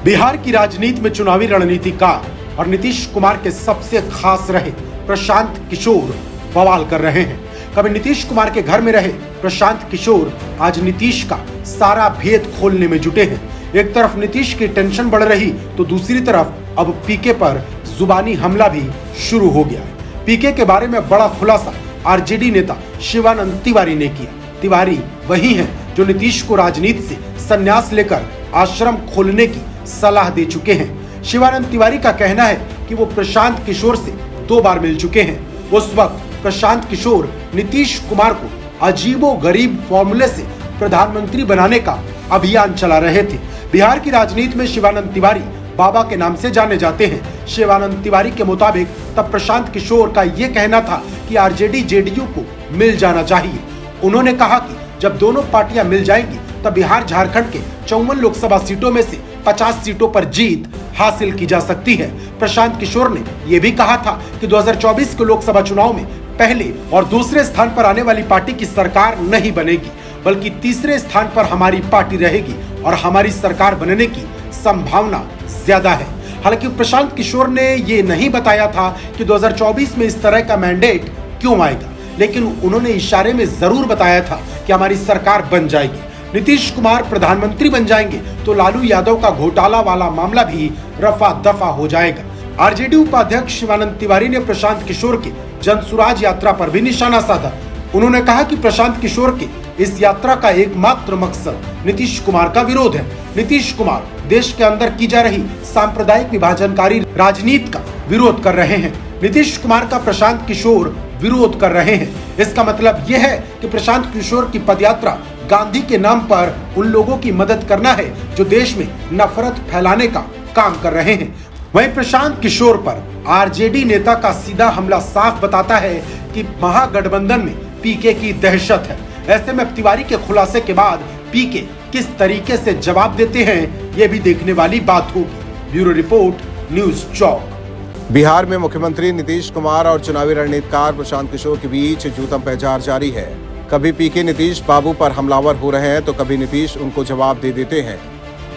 बिहार की राजनीति में चुनावी रणनीतिकार और नीतीश कुमार के सबसे खास रहे प्रशांत किशोर बवाल कर रहे हैं। कभी नीतीश कुमार के घर में रहे प्रशांत किशोर आज नीतीश का सारा भेद खोलने में जुटे हैं। एक तरफ नीतीश की टेंशन बढ़ रही तो दूसरी तरफ अब पीके पर जुबानी हमला भी शुरू हो गया है। पीके के बारे में बड़ा खुलासा आरजेडी नेता शिवानंद तिवारी ने किया। तिवारी वही हैं जो नीतीश को राजनीति से संन्यास लेकर आश्रम खोलने की सलाह दे चुके हैं। शिवानंद तिवारी का कहना है कि वो प्रशांत किशोर से 2 बार मिल चुके हैं। उस वक्त प्रशांत किशोर नीतीश कुमार को अजीबोगरीब फॉर्मूले से प्रधानमंत्री बनाने का अभियान चला रहे थे। बिहार की राजनीति में शिवानंद तिवारी बाबा के नाम से जाने जाते हैं। शिवानंद तिवारी के मुताबिक तब प्रशांत किशोर का ये कहना था कि आरजेडी जेडीयू को मिल जाना चाहिए। उन्होंने कहा कि जब दोनों पार्टियां मिल जाएंगी तब बिहार झारखंड के 54 लोकसभा सीटों में से 50 सीटों पर जीत हासिल की जा सकती है। प्रशांत किशोर ने यह भी कहा था कि 2024 के लोकसभा चुनाव में पहले और दूसरे स्थान पर आने वाली पार्टी की सरकार नहीं बनेगी, बल्कि तीसरे स्थान पर हमारी पार्टी रहेगी और हमारी सरकार बनने की संभावना ज्यादा है। हालांकि प्रशांत किशोर ने ये नहीं बताया था कि 2024 में इस तरह का मैंडेट क्यों आएगा, लेकिन उन्होंने इशारे में जरूर बताया था कि हमारी सरकार बन जाएगी, नीतीश कुमार प्रधानमंत्री बन जाएंगे तो लालू यादव का घोटाला वाला मामला भी रफा दफा हो जाएगा। आरजेडी उपाध्यक्ष शिवानंद तिवारी ने प्रशांत किशोर के जनसुराज यात्रा पर भी निशाना साधा। उन्होंने कहा कि प्रशांत किशोर के इस यात्रा का एकमात्र मकसद नीतीश कुमार का विरोध है। नीतीश कुमार देश के अंदर की जा रही सांप्रदायिक विभाजनकारी राजनीति का विरोध कर रहे हैं। नीतीश कुमार का प्रशांत किशोर विरोध कर रहे हैं। इसका मतलब यह है कि प्रशांत किशोर की पदयात्रा गांधी के नाम पर उन लोगों की मदद करना है जो देश में नफरत फैलाने का काम कर रहे हैं। वहीं प्रशांत किशोर पर आरजेडी नेता का सीधा हमला साफ बताता है कि महागठबंधन में पीके की दहशत है। ऐसे में तिवारी के खुलासे के बाद पीके किस तरीके से जवाब देते हैं ये भी देखने वाली बात होगी। ब्यूरो रिपोर्ट, न्यूज़ चौक। बिहार में मुख्यमंत्री नीतीश कुमार और चुनावी रणनीतिकार प्रशांत किशोर के बीच जूतम पेचार जारी है। कभी पीके नीतीश बाबू पर हमलावर हो रहे हैं तो कभी नीतीश उनको जवाब दे देते हैं।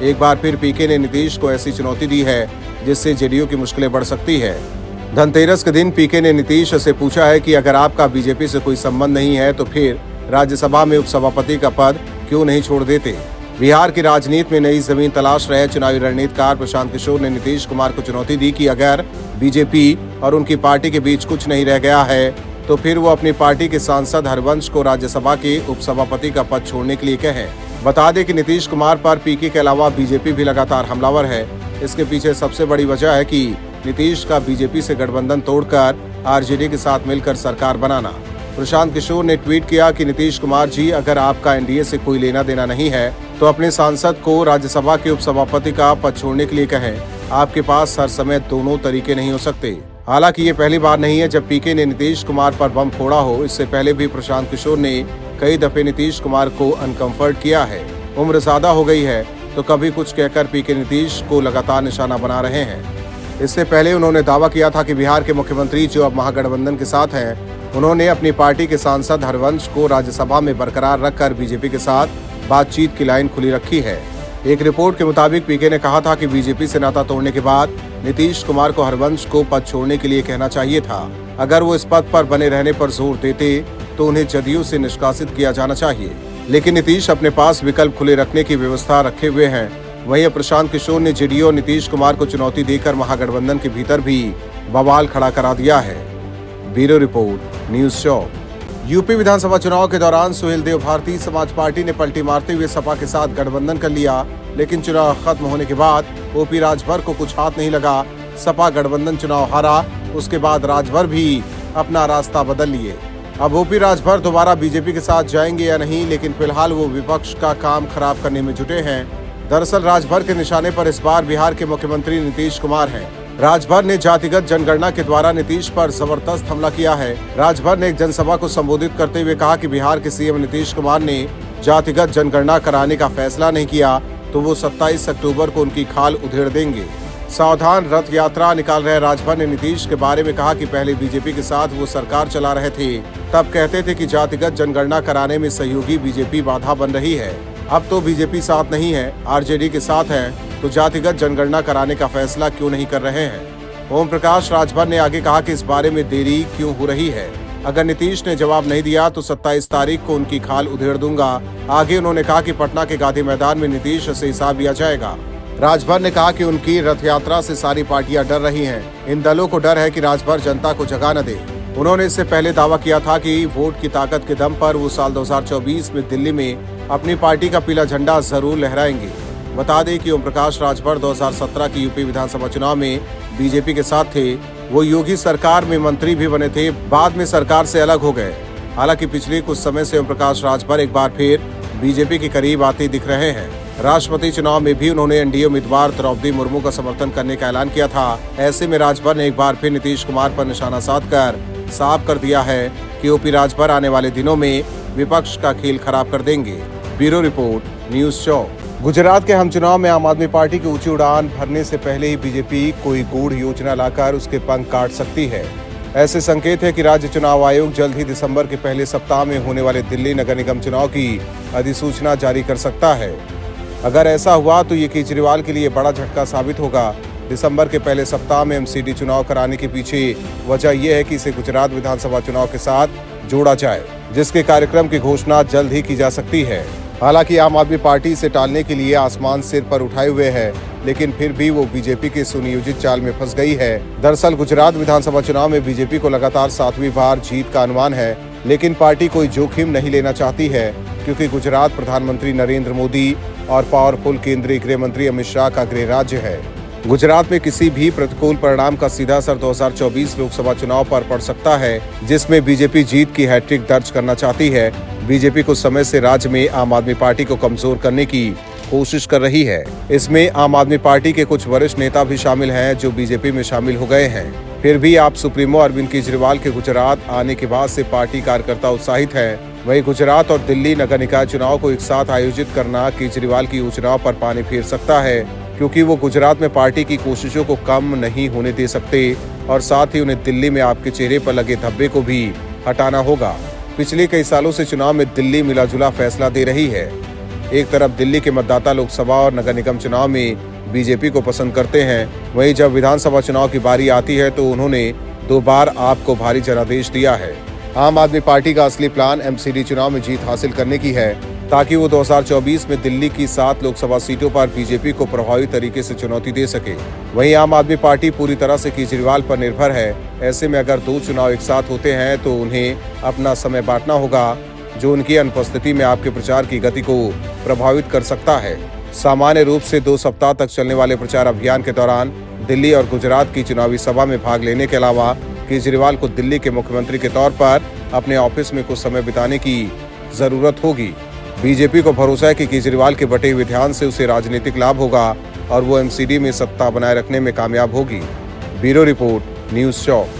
एक बार फिर पीके ने नीतीश को ऐसी चुनौती दी है जिससे जेडीयू की मुश्किलें बढ़ सकती है। धनतेरस के दिन पीके ने नीतीश से पूछा है कि अगर आपका बीजेपी से कोई संबंध नहीं है तो फिर राज्यसभा में उपसभापति का पद क्यों नहीं छोड़ देते। बिहार की राजनीति में नई जमीन तलाश रहे चुनावी रणनीतिकार प्रशांत किशोर ने नीतीश कुमार को चुनौती दी कि अगर बीजेपी और उनकी पार्टी के बीच कुछ नहीं रह गया है तो फिर वो अपनी पार्टी के सांसद हरवंश को राज्यसभा के उपसभापति का पद छोड़ने के लिए कहें। बता दें कि नीतीश कुमार पर पीके के अलावा बीजेपी भी लगातार हमलावर है। इसके पीछे सबसे बड़ी वजह है कि नीतीश का बीजेपी से गठबंधन तोड़कर आरजेडी के साथ मिलकर सरकार बनाना। प्रशांत किशोर ने ट्वीट किया कि नीतीश कुमार जी, अगर आपका एनडीए से कोई लेना देना नहीं है तो अपने सांसद को राज्यसभा के उपसभापति का पद छोड़ने के लिए कहें। आपके पास हर समय दोनों तरीके नहीं हो सकते। हालांकि ये पहली बार नहीं है जब पीके ने नीतीश कुमार पर बम फोड़ा हो। इससे पहले भी प्रशांत किशोर ने कई दफे नीतीश कुमार को अनकंफर्ट किया है। उम्र ज्यादा हो गई है तो कभी कुछ कहकर पीके नीतीश को लगातार निशाना बना रहे हैं। इससे पहले उन्होंने दावा किया था कि बिहार के मुख्यमंत्री जो अब महागठबंधन के साथ हैं, उन्होंने अपनी पार्टी के सांसद हरवंश को राज्यसभा में बरकरार रखकर बीजेपी के साथ बातचीत की लाइन खुली रखी है। एक रिपोर्ट के मुताबिक पीके ने कहा था कि बीजेपी से नाता तोड़ने के बाद नीतीश कुमार को हरवंश को पद छोड़ने के लिए कहना चाहिए था। अगर वो इस पद पर बने रहने पर जोर देते तो उन्हें जदयू से निष्कासित किया जाना चाहिए, लेकिन नीतीश अपने पास विकल्प खुले रखने की व्यवस्था रखे हुए हैं। वहीं प्रशांत किशोर ने जेडीयू और नीतीश कुमार को चुनौती देकर महागठबंधन के भीतर भी बवाल खड़ा करा दिया है। ब्यूरो रिपोर्ट, न्यूज़ चौक। यूपी विधानसभा चुनाव के दौरान सुहेल देव भारतीय समाज पार्टी ने पलटी मारते हुए सपा के साथ गठबंधन कर लिया, लेकिन चुनाव खत्म होने के बाद ओपी राजभर को कुछ हाथ नहीं लगा। सपा गठबंधन चुनाव हारा, उसके बाद राजभर भी अपना रास्ता बदल लिए। अब ओपी राजभर दोबारा बीजेपी के साथ जाएंगे या नहीं, लेकिन फिलहाल वो विपक्ष का काम खराब करने में जुटे हैं। दरअसल राजभर के निशाने पर इस बार बिहार के मुख्यमंत्री नीतीश कुमार हैं। राजभर ने जातिगत जनगणना के द्वारा नीतीश पर जबरदस्त हमला किया है। राजभर ने एक जनसभा को संबोधित करते हुए कहा कि बिहार के सीएम नीतीश कुमार ने जातिगत जनगणना कराने का फैसला नहीं किया तो वो 27 अक्टूबर को उनकी खाल उधेड़ देंगे। सावधान रथ यात्रा निकाल रहे राजभर ने नीतीश के बारे में कहा कि पहले बीजेपी के साथ वो सरकार चला रहे थे, तब कहते थे कि जातिगत जनगणना कराने में सहयोगी बीजेपी बाधा बन रही है। अब तो बीजेपी साथ नहीं है, आरजेडी के साथ है। तो जातिगत जनगणना कराने का फैसला क्यों नहीं कर रहे हैं? ओम प्रकाश राजभर ने आगे कहा कि इस बारे में देरी क्यों हो रही है। अगर नीतीश ने जवाब नहीं दिया तो 27 तारीख को उनकी खाल उधेड़ दूंगा। आगे उन्होंने कहा कि पटना के गांधी मैदान में नीतीश से हिसाब लिया जाएगा। राजभर ने कहा कि उनकी रथ यात्रा से सारी पार्टियां डर रही हैं। इन दलों को डर है कि राजभर जनता को जगा न दे। उन्होंने इससे पहले दावा किया था कि वोट की ताकत के दम पर वो साल 2024 में दिल्ली में अपनी पार्टी का पीला झंडा जरूर लहराएंगे। बता दें कि ओम प्रकाश राजभर 2017 की यूपी विधानसभा चुनाव में बीजेपी के साथ थे। वो योगी सरकार में मंत्री भी बने थे, बाद में सरकार से अलग हो गए। हालांकि पिछले कुछ समय से ओम प्रकाश राजभर एक बार फिर बीजेपी के करीब आते दिख रहे हैं। राष्ट्रपति चुनाव में भी उन्होंने एनडीए उम्मीदवार द्रौपदी मुर्मू का समर्थन करने का ऐलान किया था। ऐसे में राजभर ने एक बार फिर नीतीश कुमार पर निशाना साधकर साफ कर दिया है कि ओपी राजभर आने वाले दिनों में विपक्ष का खेल खराब कर देंगे। ब्यूरो रिपोर्ट, न्यूज़ चौक। गुजरात के हम चुनाव में आम आदमी पार्टी की ऊंची उड़ान भरने से पहले ही बीजेपी कोई गूढ़ योजना लाकर उसके पंख काट सकती है। ऐसे संकेत है कि राज्य चुनाव आयोग जल्द ही दिसंबर के पहले सप्ताह में होने वाले दिल्ली नगर निगम चुनाव की अधिसूचना जारी कर सकता है। अगर ऐसा हुआ तो ये केजरीवाल के लिए बड़ा झटका साबित होगा। दिसंबर के पहले सप्ताह में एमसीडी चुनाव कराने के पीछे वजह यह है कि इसे गुजरात विधानसभा चुनाव के साथ जोड़ा जाए, जिसके कार्यक्रम की घोषणा जल्द ही की जा सकती है। हालांकि आम आदमी पार्टी इसे टालने के लिए आसमान सिर पर उठाए हुए है, लेकिन फिर भी वो बीजेपी के सुनियोजित चाल में फंस गई है। दरअसल गुजरात विधानसभा चुनाव में बीजेपी को लगातार 7वीं बार जीत का अनुमान है, लेकिन पार्टी कोई जोखिम नहीं लेना चाहती है, क्योंकि गुजरात प्रधानमंत्री नरेंद्र मोदी और पावरफुल केंद्रीय गृह मंत्री अमित शाह का गृह राज्य है। गुजरात में किसी भी प्रतिकूल परिणाम का सीधा असर 2024 लोकसभा चुनाव पर पड़ सकता है, जिसमें बीजेपी जीत की हैट्रिक दर्ज करना चाहती है। बीजेपी कुछ समय से राज्य में आम आदमी पार्टी को कमजोर करने की कोशिश कर रही है। इसमें आम आदमी पार्टी के कुछ वरिष्ठ नेता भी शामिल हैं, जो बीजेपी में शामिल हो गए हैं। फिर भी आप सुप्रीमो अरविंद केजरीवाल के गुजरात आने के बाद से पार्टी कार्यकर्ता उत्साहित हैं। वहीं गुजरात और दिल्ली नगर निकाय चुनाव को एक साथ आयोजित करना केजरीवाल की योजनाओं पर पानी फेर सकता है, क्योंकि वो गुजरात में पार्टी की कोशिशों को कम नहीं होने दे सकते और साथ ही उन्हें दिल्ली में आपके चेहरे पर लगे धब्बे को भी हटाना होगा। पिछले कई सालों से चुनाव में दिल्ली मिलाजुला फैसला दे रही है। एक तरफ दिल्ली के मतदाता लोकसभा और नगर निगम चुनाव में बीजेपी को पसंद करते हैं, वहीं जब विधानसभा चुनाव की बारी आती है तो उन्होंने 2 बार आपको भारी जनादेश दिया है। आम आदमी पार्टी का असली प्लान एमसीडी चुनाव में जीत हासिल करने की है, ताकि वो 2024 में दिल्ली की 7 लोकसभा सीटों पर बीजेपी को प्रभावी तरीके से चुनौती दे सके। वहीं आम आदमी पार्टी पूरी तरह से केजरीवाल पर निर्भर है। ऐसे में अगर 2 चुनाव एक साथ होते हैं तो उन्हें अपना समय बांटना होगा, जो उनकी अनुपस्थिति में आपके प्रचार की गति को प्रभावित कर सकता है। सामान्य रूप से 2 सप्ताह तक चलने वाले प्रचार अभियान के दौरान दिल्ली और गुजरात की चुनावी सभा में भाग लेने के अलावा केजरीवाल को दिल्ली के मुख्यमंत्री के तौर पर अपने ऑफिस में कुछ समय बिताने की जरूरत होगी। बीजेपी को भरोसा है कि केजरीवाल के बटे हुए ध्यान से उसे राजनीतिक लाभ होगा और वो एमसीडी में सत्ता बनाए रखने में कामयाब होगी। ब्यूरो रिपोर्ट, न्यूज़ चौक।